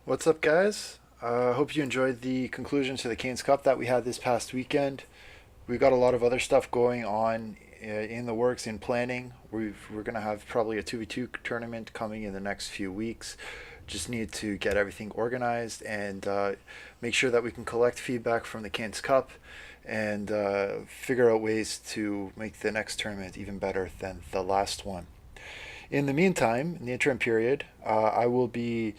What's up, guys? Hope you enjoyed the conclusion to the Canes Cup that we had this past weekend. We've got a lot of other stuff going on in the works, in planning. We're going to have probably a 2v2 tournament coming in the next few weeks. Just need to get everything organized and make sure that we can collect feedback from the Canes Cup and figure out ways to make the next tournament even better than the last one. In the meantime, in the interim period, I will be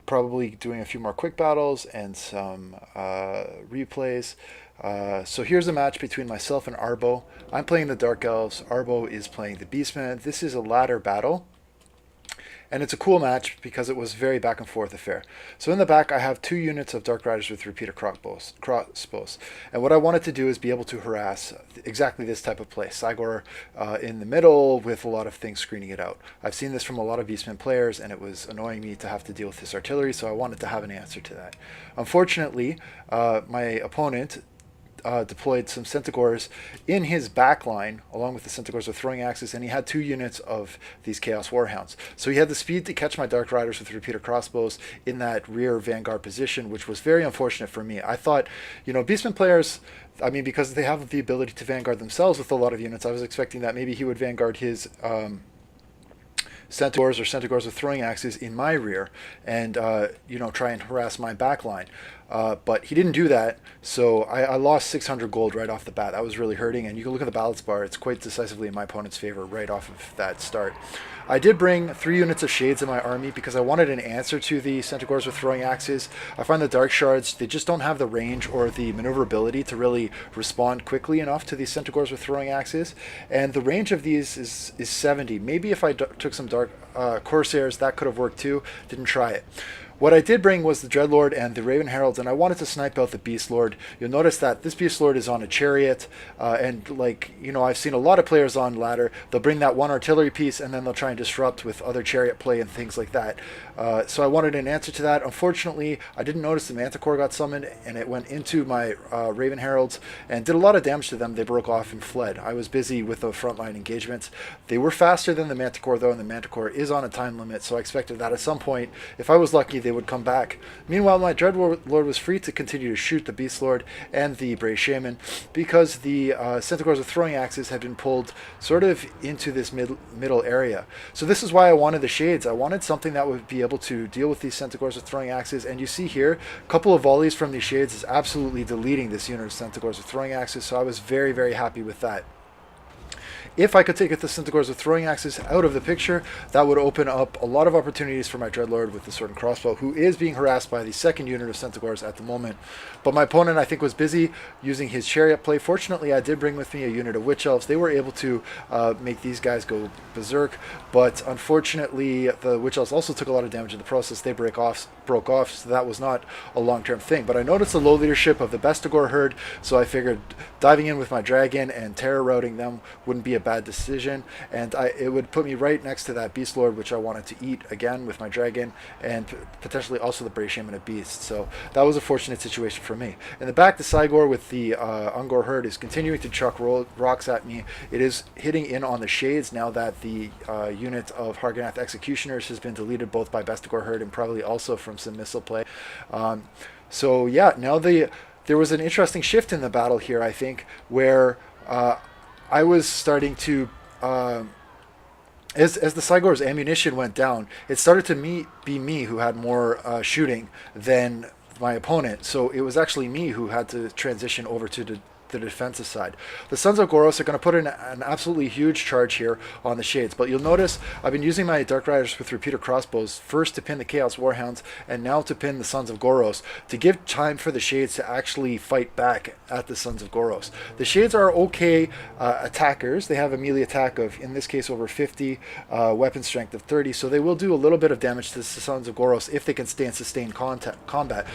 probably doing a few more quick battles and some replays. So here's a match between myself and ARBO. I'm playing the Dark Elves. ARBO is playing the Beastmen. This is a ladder battle. And it's a cool match because it was very back and forth affair. So in the back, I have 2 units of Dark Riders with repeater crossbows. And what I wanted to do is be able to harass exactly this type of play. Cygor in the middle with a lot of things screening it out. I've seen this from a lot of Beastmen players, and it was annoying me to have to deal with this artillery, so I wanted to have an answer to that. Unfortunately, my opponent deployed some Centaurs in his back line, along with the Centaurs with throwing axes, and he had 2 units of these Chaos Warhounds. So he had the speed to catch my Dark Riders with repeater crossbows in that rear vanguard position, which was very unfortunate for me. I thought, Beastmen players, I mean, because they have the ability to vanguard themselves with a lot of units, I was expecting that maybe he would vanguard his Centaurs or Centaurs with throwing axes in my rear and, try and harass my back line. But he didn't do that, so I lost 600 gold right off the bat. That was really hurting, and you can look at the balance bar. It's quite decisively in my opponent's favor right off of that start. I did bring 3 units of Shades in my army because I wanted an answer to the Centaurs with throwing axes. I find the Dark Shards, they just don't have the range or the maneuverability to really respond quickly enough to these Centaurs with throwing axes. And the range of these is 70. Maybe if I took some Dark Corsairs, that could have worked too. Didn't try it. What I did bring was the Dreadlord and the Raven Heralds, and I wanted to snipe out the Beast Lord. You'll notice that this Beast Lord is on a chariot, and I've seen a lot of players on ladder. They'll bring that one artillery piece, and then they'll try and disrupt with other chariot play and things like that. So I wanted an answer to that. Unfortunately, I didn't notice the Manticore got summoned, and it went into my Raven Heralds and did a lot of damage to them. They broke off and fled. I was busy with the frontline engagements. They were faster than the Manticore, though, and the Manticore is on a time limit, so I expected that at some point, if I was lucky, they would come back. Meanwhile, my Dreadlord was free to continue to shoot the Beast Lord and the Brave Shaman because the Centaurs with throwing axes had been pulled sort of into this middle area. So this is why I wanted the Shades. I wanted something that would be able to deal with these Centaurs with throwing axes, and you see here, a couple of volleys from these Shades is absolutely deleting this unit of Centaurs with throwing axes, so I was very, very happy with that. If I could take the Centaurs with throwing axes out of the picture, that would open up a lot of opportunities for my Dreadlord with the sword and crossbow, who is being harassed by the second unit of Centaurs at the moment. But my opponent, I think, was busy using his chariot play. Fortunately, I did bring with me a unit of Witch Elves. They were able to make these guys go berserk, but unfortunately, the Witch Elves also took a lot of damage in the process. They broke off, so that was not a long-term thing. But I noticed the low leadership of the Bestigor herd, so I figured diving in with my dragon and terror routing them wouldn't be a bad decision, and it would put me right next to that Beast Lord, which I wanted to eat again with my dragon, and potentially also the Brave Shaman of Beast. So that was a fortunate situation for me. In the back, the Cygor with the Ungor herd is continuing to chuck rocks at me. It is hitting in on the Shades now that the unit of Harganath Executioners has been deleted both by Bestigor herd and probably also from some missile play. So yeah, now there was an interesting shift in the battle here, I think, where I was starting to, as the Cygor's ammunition went down, it started to be me who had more shooting than my opponent. So it was actually me who had to transition over to the defensive side. The Sons of Goros are going to put in an absolutely huge charge here on the Shades, but you'll notice I've been using my Dark Riders with repeater crossbows first to pin the Chaos Warhounds and now to pin the Sons of Goros to give time for the Shades to actually fight back at the Sons of Goros. The Shades are okay attackers. They have a melee attack of, in this case, over 50, weapon strength of 30, so they will do a little bit of damage to the Sons of Goros if they can stay in sustained combat.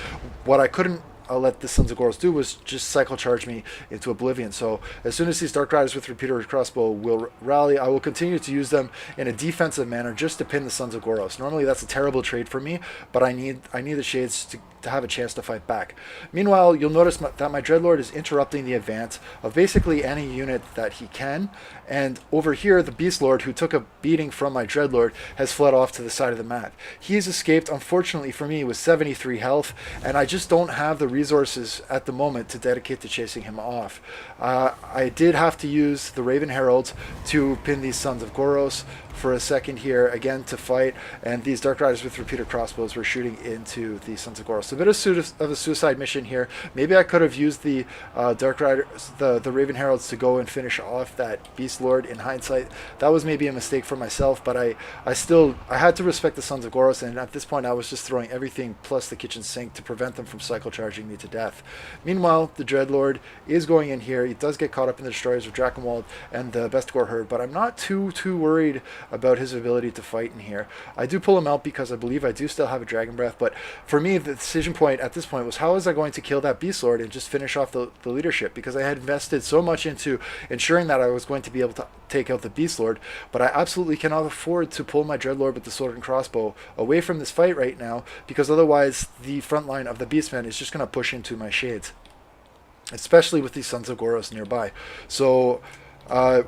What I couldn't let the Sons of Goros do was just cycle charge me into oblivion. So as soon as these Dark Riders with repeater crossbow will rally, I will continue to use them in a defensive manner just to pin the Sons of Goros. Normally that's a terrible trade for me, but I need the Shades to have a chance to fight back. Meanwhile, you'll notice that my Dreadlord is interrupting the advance of basically any unit that he can, and over here the Beastlord, who took a beating from my Dreadlord, has fled off to the side of the map. He's escaped, unfortunately for me, with 73 health, and I just don't have the resources at the moment to dedicate to chasing him off. I did have to use the Raven Heralds to pin these Sons of Goros for a second here, again to fight, and these Dark Riders with repeater crossbows were shooting into the Sons of Goros. So a bit of a suicide mission here. Maybe I could have used the Dark Riders, the Raven Heralds, to go and finish off that Beast Lord in hindsight. That was maybe a mistake for myself, but I had to respect the Sons of Goros, and at this point I was just throwing everything plus the kitchen sink to prevent them from cycle charging me to death. Meanwhile, the Dreadlord is going in here. He does get caught up in the destroyers of Drakenwald and the Bestigor herd, but I'm not too worried about his ability to fight in here. I do pull him out because I believe I do still have a Dragon Breath, but for me the decision point at this point was, how was I going to kill that Beast Lord and just finish off the leadership, because I had invested so much into ensuring that I was going to be able to take out the Beast Lord, but I absolutely cannot afford to pull my Dreadlord with the sword and crossbow away from this fight right now, because otherwise the front line of the Beastmen is just going to push into my shades, especially with these Sons of Goros nearby. So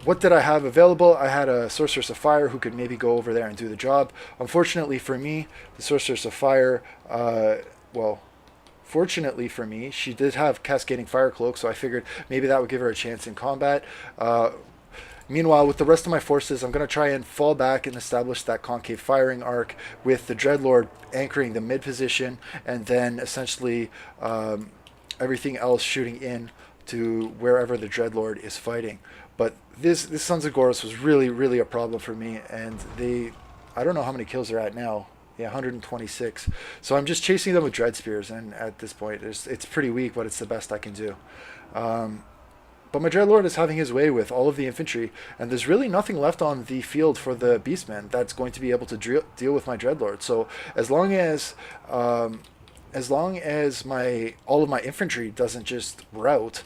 what did I have available? I had a Sorceress of Fire who could maybe go over there and do the job. Unfortunately for me, the Sorceress of Fire, fortunately for me, she did have Cascading Fire Cloak, so I figured maybe that would give her a chance in combat. Meanwhile, with the rest of my forces, I'm going to try and fall back and establish that concave firing arc with the Dreadlord anchoring the mid position, and then essentially everything else shooting in to wherever the Dreadlord is fighting. But this Sons of Goros was really a problem for me, and I don't know how many kills they're at now. Yeah, 126. So I'm just chasing them with Dread Spears, and at this point it's pretty weak, but it's the best I can do. But my Dreadlord is having his way with all of the infantry, and there's really nothing left on the field for the Beastmen that's going to be able to deal with my Dreadlord. So as long as all of my infantry doesn't just rout,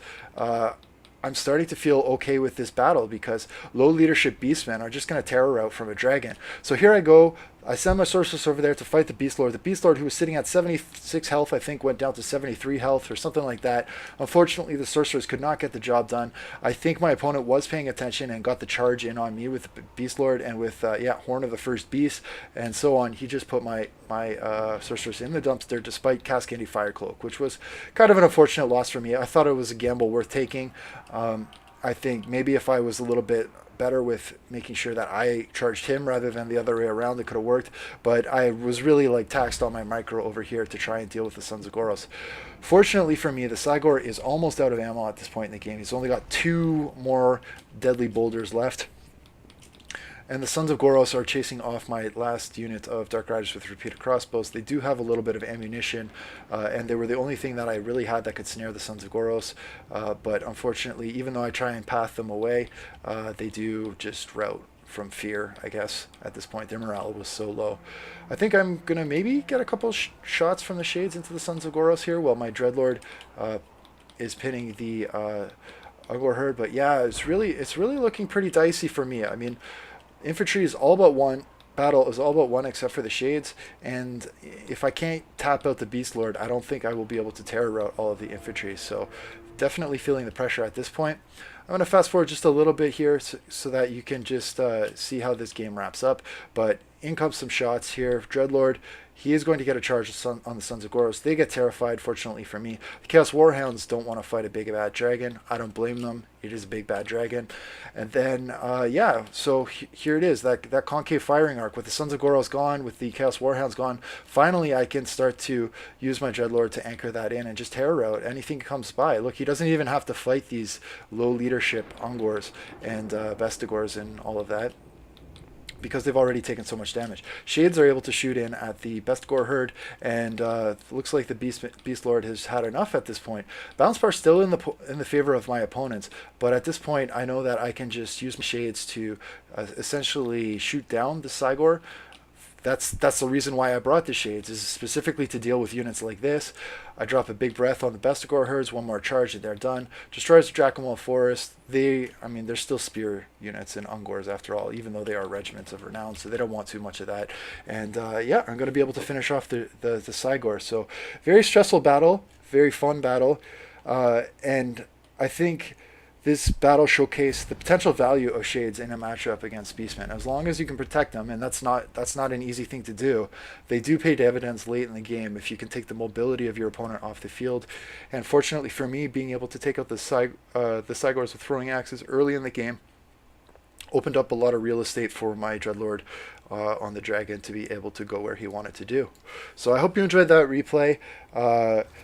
I'm starting to feel okay with this battle, because low leadership Beastmen are just going to terror out from a dragon. So here I go. I send my Sorceress over there to fight the Beast Lord. The Beast Lord, who was sitting at 76 health, I think went down to 73 health or something like that. Unfortunately, the Sorceress could not get the job done. I think my opponent was paying attention and got the charge in on me with the Beast Lord and with Horn of the First Beast and so on. He just put my Sorceress in the dumpster despite Cascading Fire Cloak, which was kind of an unfortunate loss for me. I thought it was a gamble worth taking. I think maybe if I was a little bit better with making sure that I charged him rather than the other way around, it could have worked. But I was really taxed on my micro over here to try and deal with the Sons of Goros. Fortunately for me, the Cygor is almost out of ammo at this point in the game. He's only got 2 more deadly boulders left. And the Sons of Goros are chasing off my last unit of Dark Riders with repeated crossbows. They do have a little bit of ammunition, and they were the only thing that I really had that could snare the Sons of Goros. But unfortunately, even though I try and path them away, they do just rout from fear, I guess, at this point. Their morale was so low. I think I'm going to maybe get a couple shots from the Shades into the Sons of Goros here while my Dreadlord is pinning the Ungor herd. But yeah, it's really looking pretty dicey for me. I mean, infantry is all but one. Battle is all but one except for the Shades, and if I can't tap out the Beast Lord, I don't think I will be able to terror rout all of the infantry. So definitely feeling the pressure at this point. I'm going to fast forward just a little bit here so that you can just see how this game wraps up. But in comes some shots here. Dreadlord, he is going to get a charge on the Sons of Goros. They get terrified, fortunately for me. The Chaos Warhounds don't want to fight a big bad dragon. I don't blame them. It is a big bad dragon. And then, so here it is, that concave firing arc with the Sons of Goros gone, with the Chaos Warhounds gone. Finally, I can start to use my Dreadlord to anchor that in and just terror out anything comes by. Look, he doesn't even have to fight these low leadership Ungors and Bestigors and all of that, because they've already taken so much damage. Shades are able to shoot in at the Bestigor herd, and looks like the Beast Lord has had enough at this point. Bounce bar still in the favor of my opponents, but at this point I know that I can just use my Shades to essentially shoot down the Cygor that's the reason why I brought the Shades, is specifically to deal with units like this. I drop a big breath on the Bestigor herds, one more charge and they're done. Destroys the Drakenwell Forest. I mean, they're still spear units and Ungors after all, even though they are regiments of renown, so they don't want too much of that. And yeah, I'm going to be able to finish off the Cygor. So very stressful battle, very fun battle, and I think this battle showcased the potential value of Shades in a matchup against Beastmen. As long as you can protect them, and that's not an easy thing to do, they do pay dividends late in the game if you can take the mobility of your opponent off the field. And fortunately for me, being able to take out the Cygors with throwing axes early in the game opened up a lot of real estate for my Dreadlord on the Dragon to be able to go where he wanted to do. So I hope you enjoyed that replay.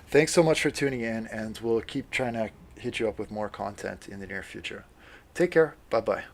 Thanks so much for tuning in, and we'll keep trying to hit you up with more content in the near future. Take care. Bye-bye.